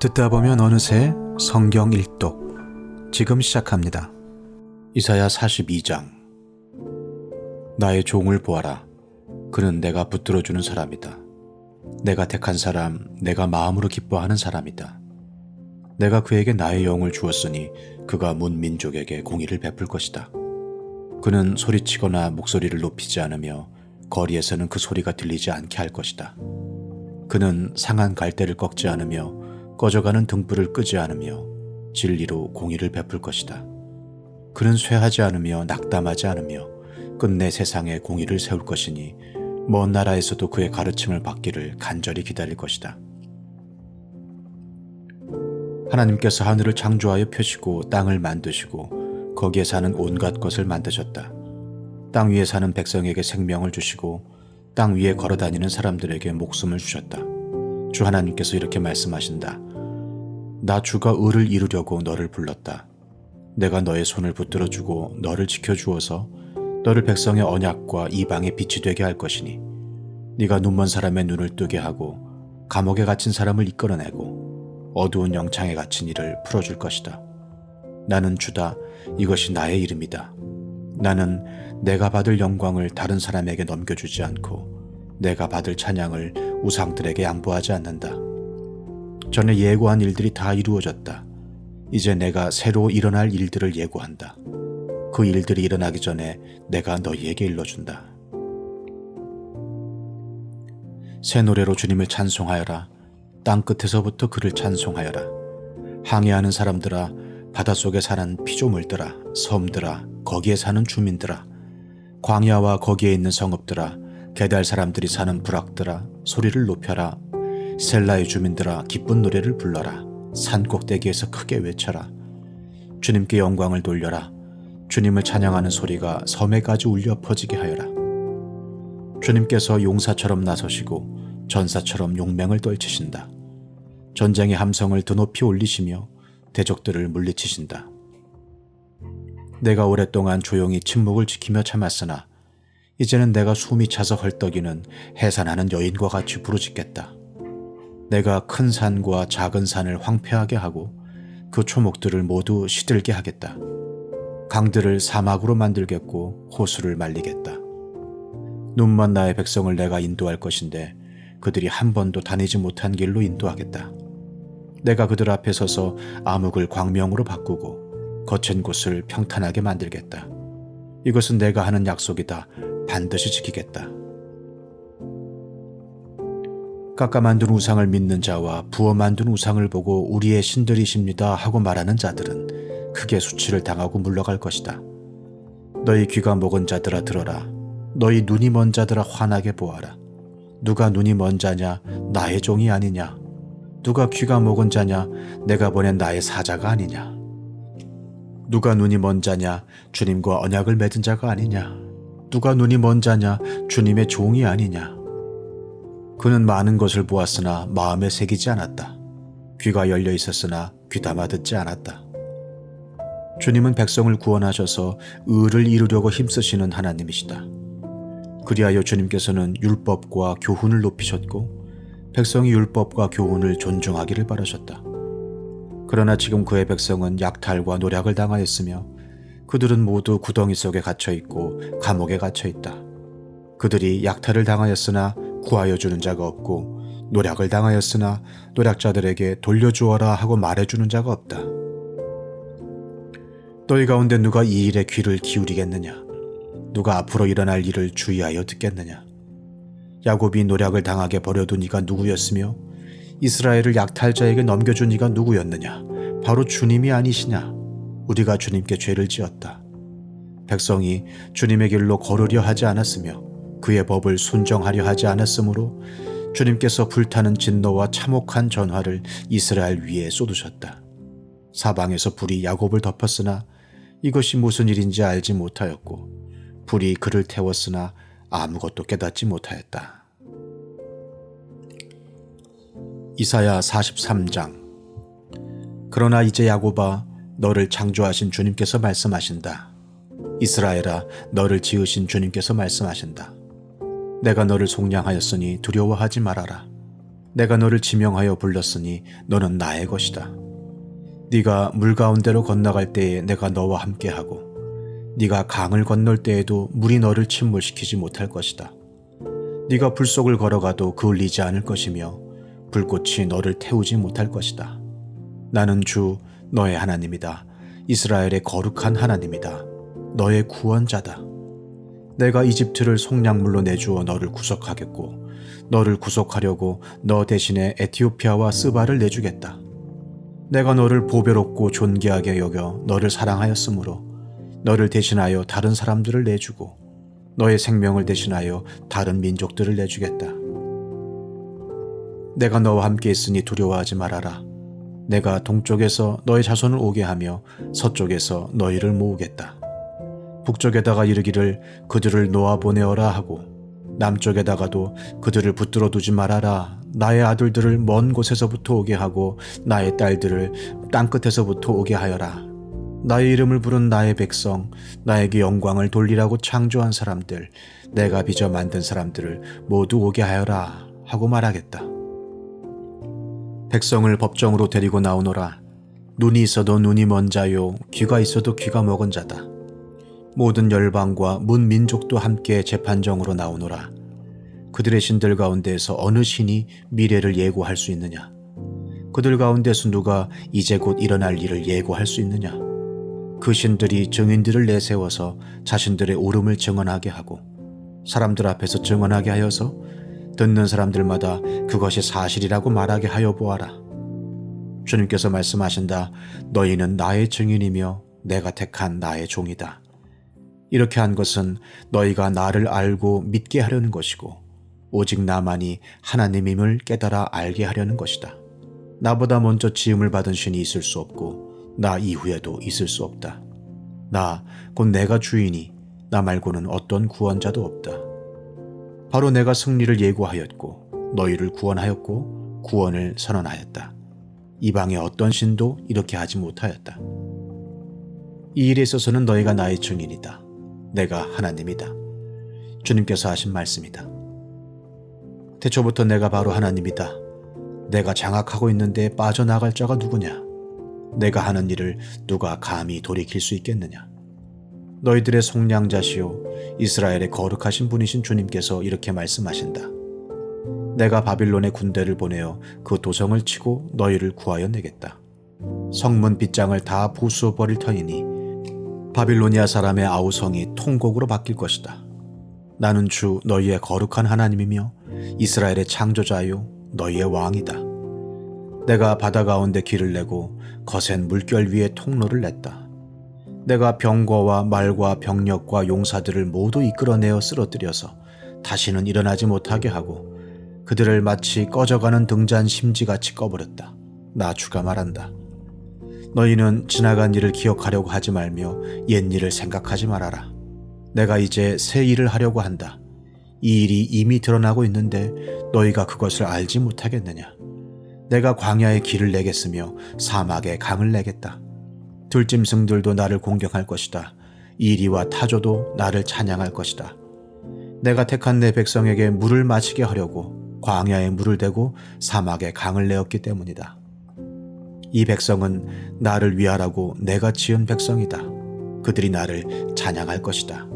듣다 보면 어느새 성경 일독 지금 시작합니다. 이사야 42장. 나의 종을 보아라. 그는 내가 붙들어주는 사람이다. 내가 택한 사람, 내가 마음으로 기뻐하는 사람이다. 내가 그에게 나의 영을 주었으니 그가 문 민족에게 공의를 베풀 것이다. 그는 소리치거나 목소리를 높이지 않으며 거리에서는 그 소리가 들리지 않게 할 것이다. 그는 상한 갈대를 꺾지 않으며 꺼져가는 등불을 끄지 않으며 진리로 공의를 베풀 것이다. 그는 쇠하지 않으며 낙담하지 않으며 끝내 세상에 공의를 세울 것이니 먼 나라에서도 그의 가르침을 받기를 간절히 기다릴 것이다. 하나님께서 하늘을 창조하여 펴시고 땅을 만드시고 거기에 사는 온갖 것을 만드셨다. 땅 위에 사는 백성에게 생명을 주시고 땅 위에 걸어다니는 사람들에게 목숨을 주셨다. 주 하나님께서 이렇게 말씀하신다. 나 주가 의를 이루려고 너를 불렀다. 내가 너의 손을 붙들어주고 너를 지켜주어서 너를 백성의 언약과 이방의 빛이 되게 할 것이니 네가 눈먼 사람의 눈을 뜨게 하고 감옥에 갇힌 사람을 이끌어내고 어두운 영창에 갇힌 이를 풀어줄 것이다. 나는 주다. 이것이 나의 이름이다. 나는 내가 받을 영광을 다른 사람에게 넘겨주지 않고 내가 받을 찬양을 우상들에게 양보하지 않는다. 전에 예고한 일들이 다 이루어졌다. 이제 내가 새로 일어날 일들을 예고한다. 그 일들이 일어나기 전에 내가 너희에게 일러준다. 새 노래로 주님을 찬송하여라. 땅 끝에서부터 그를 찬송하여라. 항해하는 사람들아, 바닷속에 사는 피조물들아, 섬들아, 거기에 사는 주민들아, 광야와 거기에 있는 성읍들아, 게달 사람들이 사는 부락들아, 소리를 높여라. 셀라의 주민들아, 기쁜 노래를 불러라. 산 꼭대기에서 크게 외쳐라. 주님께 영광을 돌려라. 주님을 찬양하는 소리가 섬에까지 울려 퍼지게 하여라. 주님께서 용사처럼 나서시고 전사처럼 용맹을 떨치신다. 전쟁의 함성을 드높이 올리시며 대적들을 물리치신다. 내가 오랫동안 조용히 침묵을 지키며 참았으나 이제는 내가 숨이 차서 헐떡이는 해산하는 여인과 같이 부르짖겠다. 내가 큰 산과 작은 산을 황폐하게 하고 그 초목들을 모두 시들게 하겠다. 강들을 사막으로 만들겠고 호수를 말리겠다. 눈먼 나의 백성을 내가 인도할 것인데 그들이 한 번도 다니지 못한 길로 인도하겠다. 내가 그들 앞에 서서 암흑을 광명으로 바꾸고 거친 곳을 평탄하게 만들겠다. 이것은 내가 하는 약속이다. 반드시 지키겠다. 깎아 만든 우상을 믿는 자와 부어 만든 우상을 보고 우리의 신들이십니다 하고 말하는 자들은 크게 수치를 당하고 물러갈 것이다. 너희 귀가 먹은 자들아 들어라. 너희 눈이 먼 자들아 환하게 보아라. 누가 눈이 먼 자냐? 나의 종이 아니냐? 누가 귀가 먹은 자냐? 내가 보낸 나의 사자가 아니냐? 누가 눈이 먼 자냐? 주님과 언약을 맺은 자가 아니냐? 누가 눈이 먼 자냐? 주님의 종이 아니냐? 그는 많은 것을 보았으나 마음에 새기지 않았다. 귀가 열려 있었으나 귀담아 듣지 않았다. 주님은 백성을 구원하셔서 의를 이루려고 힘쓰시는 하나님이시다. 그리하여 주님께서는 율법과 교훈을 높이셨고 백성이 율법과 교훈을 존중하기를 바라셨다. 그러나 지금 그의 백성은 약탈과 노략을 당하였으며 그들은 모두 구덩이 속에 갇혀있고 감옥에 갇혀있다. 그들이 약탈을 당하였으나 구하여 주는 자가 없고 노략을 당하였으나 노략자들에게 돌려주어라 하고 말해주는 자가 없다. 너희 가운데 누가 이 일에 귀를 기울이겠느냐? 누가 앞으로 일어날 일을 주의하여 듣겠느냐? 야곱이 노략을 당하게 버려둔 이가 누구였으며 이스라엘을 약탈자에게 넘겨준 이가 누구였느냐? 바로 주님이 아니시냐? 우리가 주님께 죄를 지었다. 백성이 주님의 길로 걸으려 하지 않았으며 그의 법을 순정하려 하지 않았으므로 주님께서 불타는 진노와 참혹한 전화를 이스라엘 위에 쏟으셨다. 사방에서 불이 야곱을 덮었으나 이것이 무슨 일인지 알지 못하였고 불이 그를 태웠으나 아무것도 깨닫지 못하였다. 이사야 43장. 그러나 이제 야곱아, 너를 창조하신 주님께서 말씀하신다. 이스라엘아, 너를 지으신 주님께서 말씀하신다. 내가 너를 속량하였으니 두려워하지 말아라. 내가 너를 지명하여 불렀으니 너는 나의 것이다. 네가 물 가운데로 건너갈 때에 내가 너와 함께하고 네가 강을 건널 때에도 물이 너를 침몰시키지 못할 것이다. 네가 불 속을 걸어가도 그을리지 않을 것이며 불꽃이 너를 태우지 못할 것이다. 나는 주 너의 하나님이다. 이스라엘의 거룩한 하나님이다. 너의 구원자다. 내가 이집트를 속량물로 내주어 너를 구속하겠고 너를 구속하려고 너 대신에 에티오피아와 스바를 내주겠다. 내가 너를 보배롭고 존귀하게 여겨 너를 사랑하였으므로 너를 대신하여 다른 사람들을 내주고 너의 생명을 대신하여 다른 민족들을 내주겠다. 내가 너와 함께 있으니 두려워하지 말아라. 내가 동쪽에서 너의 자손을 오게 하며 서쪽에서 너희를 모으겠다. 북쪽에다가 이르기를 그들을 놓아보내어라 하고 남쪽에다가도 그들을 붙들어 두지 말아라. 나의 아들들을 먼 곳에서부터 오게 하고 나의 딸들을 땅끝에서부터 오게 하여라. 나의 이름을 부른 나의 백성, 나에게 영광을 돌리라고 창조한 사람들, 내가 빚어 만든 사람들을 모두 오게 하여라 하고 말하겠다. 백성을 법정으로 데리고 나오노라. 눈이 있어도 눈이 먼 자요, 귀가 있어도 귀가 먹은 자다. 모든 열방과 문 민족도 함께 재판정으로 나오노라. 그들의 신들 가운데에서 어느 신이 미래를 예고할 수 있느냐? 그들 가운데서 누가 이제 곧 일어날 일을 예고할 수 있느냐? 그 신들이 증인들을 내세워서 자신들의 옳음을 증언하게 하고 사람들 앞에서 증언하게 하여서 듣는 사람들마다 그것이 사실이라고 말하게 하여 보아라. 주님께서 말씀하신다. 너희는 나의 증인이며 내가 택한 나의 종이다. 이렇게 한 것은 너희가 나를 알고 믿게 하려는 것이고 오직 나만이 하나님임을 깨달아 알게 하려는 것이다. 나보다 먼저 지음을 받은 신이 있을 수 없고 나 이후에도 있을 수 없다. 나 곧 내가 주이니 나 말고는 어떤 구원자도 없다. 바로 내가 승리를 예고하였고 너희를 구원하였고 구원을 선언하였다. 이방의 어떤 신도 이렇게 하지 못하였다. 이 일에 있어서는 너희가 나의 증인이다. 내가 하나님이다. 주님께서 하신 말씀이다. 태초부터 내가 바로 하나님이다. 내가 장악하고 있는데 빠져나갈 자가 누구냐? 내가 하는 일을 누가 감히 돌이킬 수 있겠느냐? 너희들의 속량자시오 이스라엘의 거룩하신 분이신 주님께서 이렇게 말씀하신다. 내가 바빌론의 군대를 보내어 그 도성을 치고 너희를 구하여 내겠다. 성문 빗장을 다 부수어 버릴 터이니 바빌로니아 사람의 아우성이 통곡으로 바뀔 것이다. 나는 주 너희의 거룩한 하나님이며 이스라엘의 창조자요 너희의 왕이다. 내가 바다 가운데 길을 내고 거센 물결 위에 통로를 냈다. 내가 병거와 말과 병력과 용사들을 모두 이끌어내어 쓰러뜨려서 다시는 일어나지 못하게 하고 그들을 마치 꺼져가는 등잔 심지같이 꺼버렸다. 나 주가 말한다. 너희는 지나간 일을 기억하려고 하지 말며 옛 일을 생각하지 말아라. 내가 이제 새 일을 하려고 한다. 이 일이 이미 드러나고 있는데 너희가 그것을 알지 못하겠느냐? 내가 광야에 길을 내겠으며 사막에 강을 내겠다. 들짐승들도 나를 공경할 것이다. 이리와 타조도 나를 찬양할 것이다. 내가 택한 내 백성에게 물을 마시게 하려고 광야에 물을 대고 사막에 강을 내었기 때문이다. 이 백성은 나를 위하라고 내가 지은 백성이다. 그들이 나를 찬양할 것이다.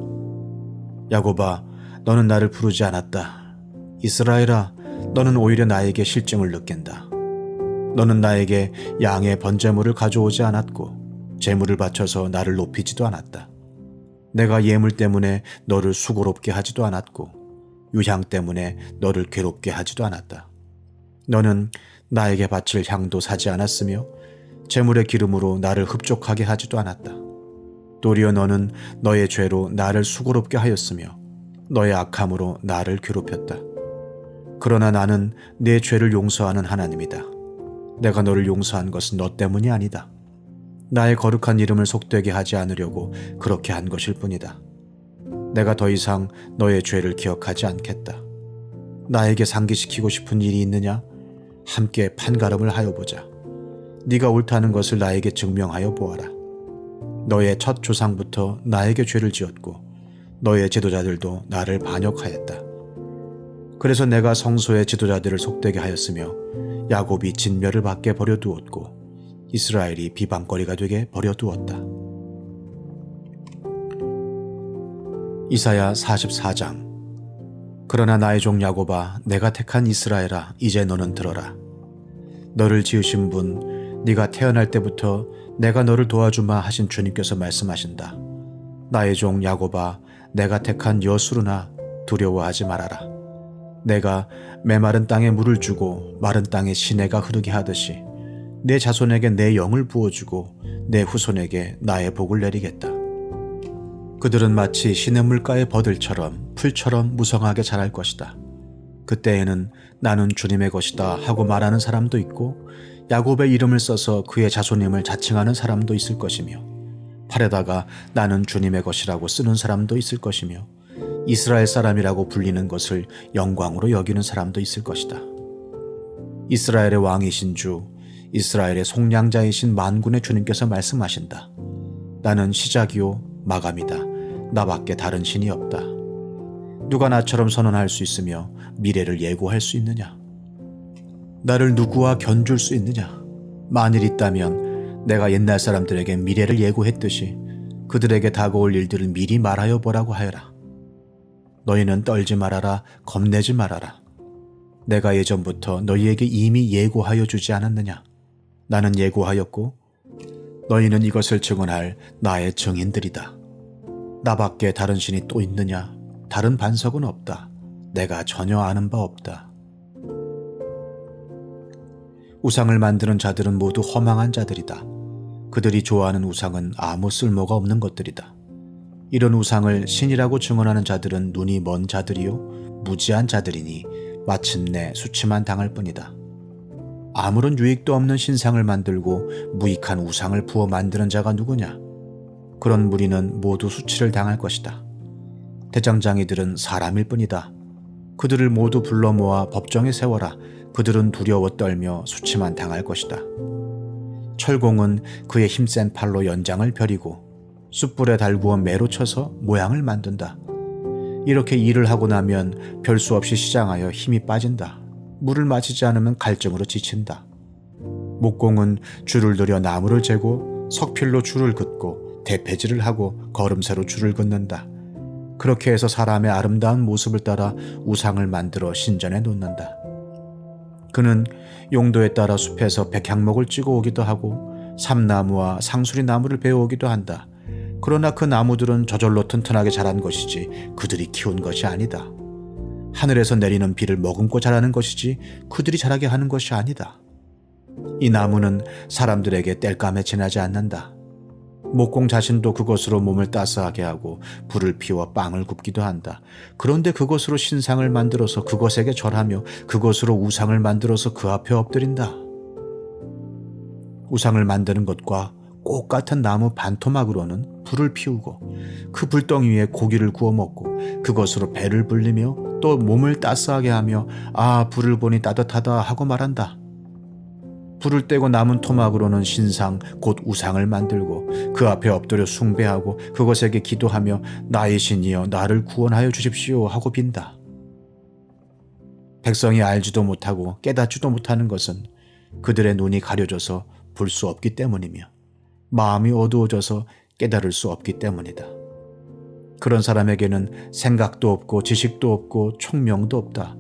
야곱아, 너는 나를 부르지 않았다. 이스라엘아, 너는 오히려 나에게 실증을 느낀다. 너는 나에게 양의 번제물을 가져오지 않았고 제물을 바쳐서 나를 높이지도 않았다. 내가 예물 때문에 너를 수고롭게 하지도 않았고 유향 때문에 너를 괴롭게 하지도 않았다. 너는 나에게 바칠 향도 사지 않았으며 제물의 기름으로 나를 흡족하게 하지도 않았다. 도리어 너는 너의 죄로 나를 수고롭게 하였으며 너의 악함으로 나를 괴롭혔다. 그러나 나는 내 죄를 용서하는 하나님이다. 내가 너를 용서한 것은 너 때문이 아니다. 나의 거룩한 이름을 속되게 하지 않으려고 그렇게 한 것일 뿐이다. 내가 더 이상 너의 죄를 기억하지 않겠다. 나에게 상기시키고 싶은 일이 있느냐? 함께 판가름을 하여 보자. 네가 옳다는 것을 나에게 증명하여 보아라. 너의 첫 조상부터 나에게 죄를 지었고 너의 제도자들도 나를 반역하였다. 그래서 내가 성소의 지도자들을 속되게 하였으며 야곱이 진멸을 받게 버려두었고 이스라엘이 비방거리가 되게 버려두었다. 이사야 44장. 그러나 나의 종 야곱아, 내가 택한 이스라엘아, 이제 너는 들어라. 너를 지으신 분, 네가 태어날 때부터 내가 너를 도와주마 하신 주님께서 말씀하신다. 나의 종 야곱아, 내가 택한 여수르나 두려워하지 말아라. 내가 메마른 땅에 물을 주고 마른 땅에 시내가 흐르게 하듯이 내 자손에게 내 영을 부어주고 내 후손에게 나의 복을 내리겠다. 그들은 마치 시냇물가의 버들처럼 풀처럼 무성하게 자랄 것이다. 그때에는 나는 주님의 것이다 하고 말하는 사람도 있고 야곱의 이름을 써서 그의 자손임을 자칭하는 사람도 있을 것이며 팔에다가 나는 주님의 것이라고 쓰는 사람도 있을 것이며 이스라엘 사람이라고 불리는 것을 영광으로 여기는 사람도 있을 것이다. 이스라엘의 왕이신 주, 이스라엘의 속량자이신 만군의 주님께서 말씀하신다. 나는 시작이요 마감이다. 나밖에 다른 신이 없다. 누가 나처럼 선언할 수 있으며 미래를 예고할 수 있느냐? 나를 누구와 견줄 수 있느냐? 만일 있다면 내가 옛날 사람들에게 미래를 예고했듯이 그들에게 다가올 일들을 미리 말하여 보라고 하여라. 너희는 떨지 말아라, 겁내지 말아라. 내가 예전부터 너희에게 이미 예고하여 주지 않았느냐? 나는 예고하였고 너희는 이것을 증언할 나의 증인들이다. 나밖에 다른 신이 또 있느냐? 다른 반석은 없다. 내가 전혀 아는 바 없다. 우상을 만드는 자들은 모두 허망한 자들이다. 그들이 좋아하는 우상은 아무 쓸모가 없는 것들이다. 이런 우상을 신이라고 증언하는 자들은 눈이 먼 자들이요 무지한 자들이니 마침내 수치만 당할 뿐이다. 아무런 유익도 없는 신상을 만들고 무익한 우상을 부어 만드는 자가 누구냐? 그런 무리는 모두 수치를 당할 것이다. 대장장이들은 사람일 뿐이다. 그들을 모두 불러 모아 법정에 세워라. 그들은 두려워 떨며 수치만 당할 것이다. 철공은 그의 힘센 팔로 연장을 벼리고 숯불에 달구어 매로 쳐서 모양을 만든다. 이렇게 일을 하고 나면 별 수 없이 시장하여 힘이 빠진다. 물을 마시지 않으면 갈증으로 지친다. 목공은 줄을 들여 나무를 재고 석필로 줄을 긋고 대패질을 하고 걸음새로 줄을 긋는다. 그렇게 해서 사람의 아름다운 모습을 따라 우상을 만들어 신전에 놓는다. 그는 용도에 따라 숲에서 백향목을 찍어 오기도 하고 삼나무와 상수리 나무를 베어오기도 한다. 그러나 그 나무들은 저절로 튼튼하게 자란 것이지 그들이 키운 것이 아니다. 하늘에서 내리는 비를 머금고 자라는 것이지 그들이 자라게 하는 것이 아니다. 이 나무는 사람들에게 땔감에 지나지 않는다. 목공 자신도 그것으로 몸을 따스하게 하고 불을 피워 빵을 굽기도 한다. 그런데 그것으로 신상을 만들어서 그것에게 절하며 그것으로 우상을 만들어서 그 앞에 엎드린다. 우상을 만드는 것과 꼭 같은 나무 반토막으로는 불을 피우고 그 불덩이 위에 고기를 구워 먹고 그것으로 배를 불리며 또 몸을 따스하게 하며 아 불을 보니 따뜻하다 하고 말한다. 불을 떼고 남은 토막으로는 신상 곧 우상을 만들고 그 앞에 엎드려 숭배하고 그것에게 기도하며 나의 신이여 나를 구원하여 주십시오 하고 빈다. 백성이 알지도 못하고 깨닫지도 못하는 것은 그들의 눈이 가려져서 볼 수 없기 때문이며 마음이 어두워져서 깨달을 수 없기 때문이다. 그런 사람에게는 생각도 없고 지식도 없고 총명도 없다.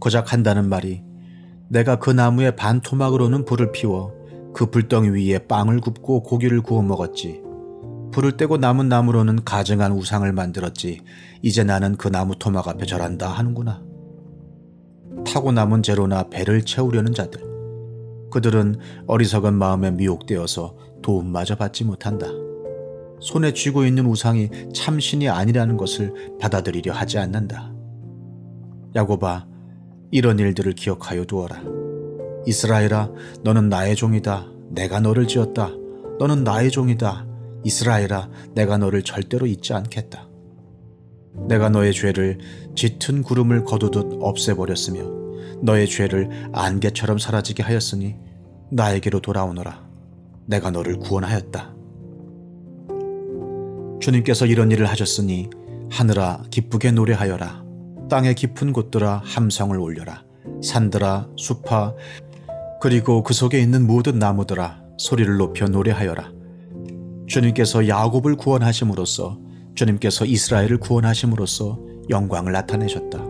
고작 한다는 말이 내가 그 나무의 반토막으로는 불을 피워 그 불덩이 위에 빵을 굽고 고기를 구워 먹었지. 불을 떼고 남은 나무로는 가증한 우상을 만들었지. 이제 나는 그 나무 토막 앞에 절한다 하는구나. 타고 남은 재로나 배를 채우려는 자들. 그들은 어리석은 마음에 미혹되어서 도움마저 받지 못한다. 손에 쥐고 있는 우상이 참신이 아니라는 것을 받아들이려 하지 않는다. 야곱아, 이런 일들을 기억하여 두어라. 이스라엘아, 너는 나의 종이다. 내가 너를 지었다. 너는 나의 종이다. 이스라엘아, 내가 너를 절대로 잊지 않겠다. 내가 너의 죄를 짙은 구름을 거두듯 없애버렸으며 너의 죄를 안개처럼 사라지게 하였으니 나에게로 돌아오너라. 내가 너를 구원하였다. 주님께서 이런 일을 하셨으니 하늘아 기쁘게 노래하여라. 땅의 깊은 곳들아 함성을 올려라. 산들아 숲아 그리고 그 속에 있는 모든 나무들아 소리를 높여 노래하여라. 주님께서 야곱을 구원하심으로써 주님께서 이스라엘을 구원하심으로써 영광을 나타내셨다.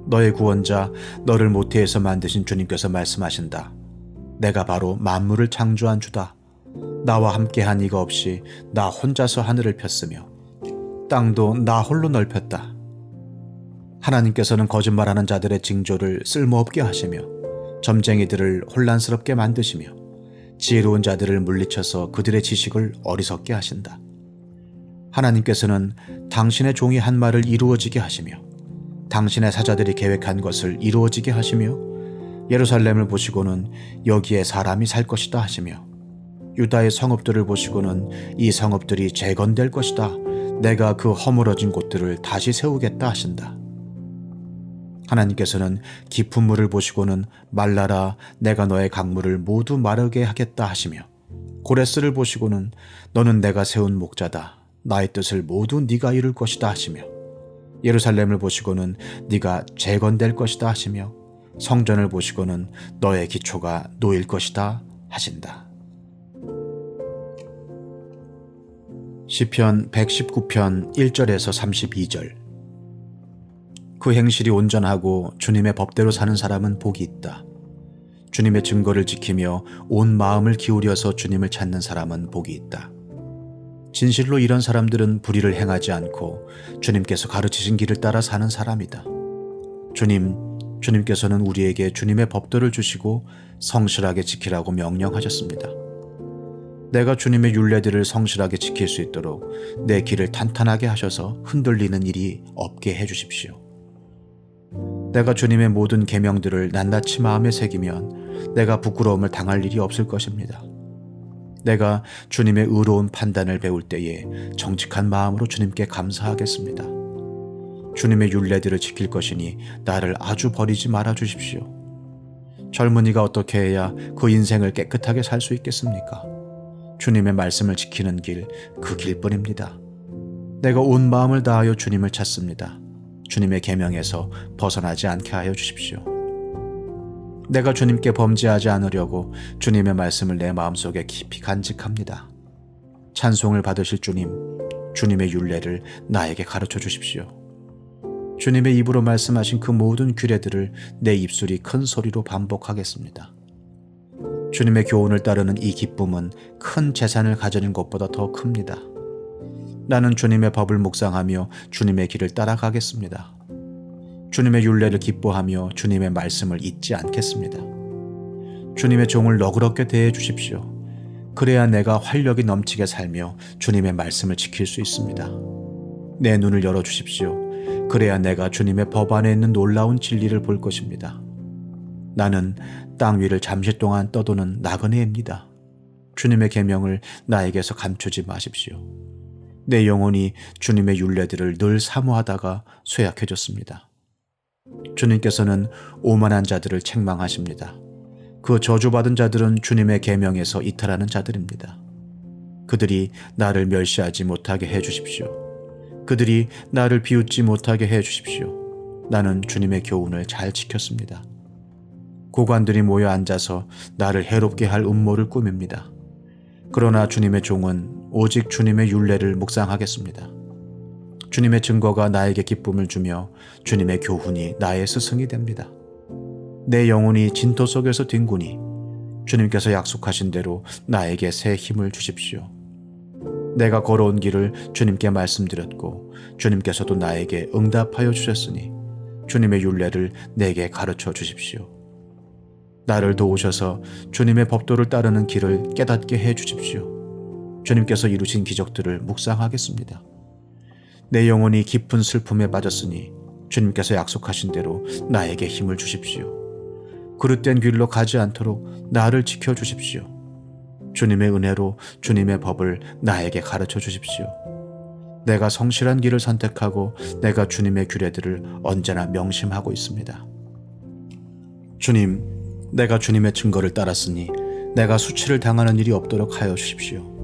너의 구원자 너를 모태에서 만드신 주님께서 말씀하신다. 내가 바로 만물을 창조한 주다. 나와 함께한 이가 없이 나 혼자서 하늘을 폈으며 땅도 나 홀로 넓혔다. 하나님께서는 거짓말하는 자들의 징조를 쓸모없게 하시며 점쟁이들을 혼란스럽게 만드시며 지혜로운 자들을 물리쳐서 그들의 지식을 어리석게 하신다. 하나님께서는 당신의 종이 한 말을 이루어지게 하시며 당신의 사자들이 계획한 것을 이루어지게 하시며 예루살렘을 보시고는 여기에 사람이 살 것이다 하시며 유다의 성읍들을 보시고는 이 성읍들이 재건될 것이다. 내가 그 허물어진 곳들을 다시 세우겠다 하신다. 하나님께서는 깊은 물을 보시고는 말라라 내가 너의 강물을 모두 마르게 하겠다 하시며 고레스를 보시고는 너는 내가 세운 목자다. 나의 뜻을 모두 네가 이룰 것이다 하시며 예루살렘을 보시고는 네가 재건될 것이다 하시며 성전을 보시고는 너의 기초가 놓일 것이다 하신다. 시편 119편 1절에서 32절. 그 행실이 온전하고 주님의 법대로 사는 사람은 복이 있다. 주님의 증거를 지키며 온 마음을 기울여서 주님을 찾는 사람은 복이 있다. 진실로 이런 사람들은 불의를 행하지 않고 주님께서 가르치신 길을 따라 사는 사람이다. 주님께서는 우리에게 주님의 법도를 주시고 성실하게 지키라고 명령하셨습니다. 내가 주님의 율례들을 성실하게 지킬 수 있도록 내 길을 탄탄하게 하셔서 흔들리는 일이 없게 해주십시오. 내가 주님의 모든 계명들을 낱낱이 마음에 새기면 내가 부끄러움을 당할 일이 없을 것입니다. 내가 주님의 의로운 판단을 배울 때에 정직한 마음으로 주님께 감사하겠습니다. 주님의 율례들을 지킬 것이니 나를 아주 버리지 말아 주십시오. 젊은이가 어떻게 해야 그 인생을 깨끗하게 살 수 있겠습니까? 주님의 말씀을 지키는 길, 그 길뿐입니다. 내가 온 마음을 다하여 주님을 찾습니다. 주님의 계명에서 벗어나지 않게 하여 주십시오. 내가 주님께 범죄하지 않으려고 주님의 말씀을 내 마음속에 깊이 간직합니다. 찬송을 받으실 주님의 율례를 나에게 가르쳐 주십시오. 주님의 입으로 말씀하신 그 모든 규례들을 내 입술이 큰 소리로 반복하겠습니다. 주님의 교훈을 따르는 이 기쁨은 큰 재산을 가지는 것보다 더 큽니다. 나는 주님의 법을 묵상하며 주님의 길을 따라가겠습니다. 주님의 율례를 기뻐하며 주님의 말씀을 잊지 않겠습니다. 주님의 종을 너그럽게 대해 주십시오. 그래야 내가 활력이 넘치게 살며 주님의 말씀을 지킬 수 있습니다. 내 눈을 열어주십시오. 그래야 내가 주님의 법 안에 있는 놀라운 진리를 볼 것입니다. 나는 땅 위를 잠시 동안 떠도는 나그네입니다. 주님의 계명을 나에게서 감추지 마십시오. 내 영혼이 주님의 율례들을 늘 사모하다가 쇠약해졌습니다. 주님께서는 오만한 자들을 책망하십니다. 그 저주받은 자들은 주님의 계명에서 이탈하는 자들입니다. 그들이 나를 멸시하지 못하게 해주십시오. 그들이 나를 비웃지 못하게 해주십시오. 나는 주님의 교훈을 잘 지켰습니다. 고관들이 모여 앉아서 나를 해롭게 할 음모를 꾸밉니다. 그러나 주님의 종은 오직 주님의 율례를 묵상하겠습니다. 주님의 증거가 나에게 기쁨을 주며 주님의 교훈이 나의 스승이 됩니다. 내 영혼이 진토 속에서 뒹구니 주님께서 약속하신 대로 나에게 새 힘을 주십시오. 내가 걸어온 길을 주님께 말씀드렸고 주님께서도 나에게 응답하여 주셨으니 주님의 율례를 내게 가르쳐 주십시오. 나를 도우셔서 주님의 법도를 따르는 길을 깨닫게 해 주십시오. 주님께서 이루신 기적들을 묵상하겠습니다. 내 영혼이 깊은 슬픔에 빠졌으니 주님께서 약속하신 대로 나에게 힘을 주십시오. 그릇된 길로 가지 않도록 나를 지켜주십시오. 주님의 은혜로 주님의 법을 나에게 가르쳐 주십시오. 내가 성실한 길을 선택하고 내가 주님의 규례들을 언제나 명심하고 있습니다. 주님, 내가 주님의 증거를 따랐으니 내가 수치를 당하는 일이 없도록 하여 주십시오.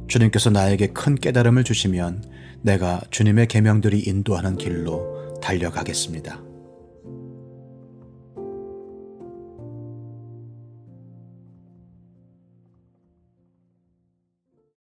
주님께서 나에게 큰 깨달음을 주시면 내가 주님의 계명들이 인도하는 길로 달려가겠습니다.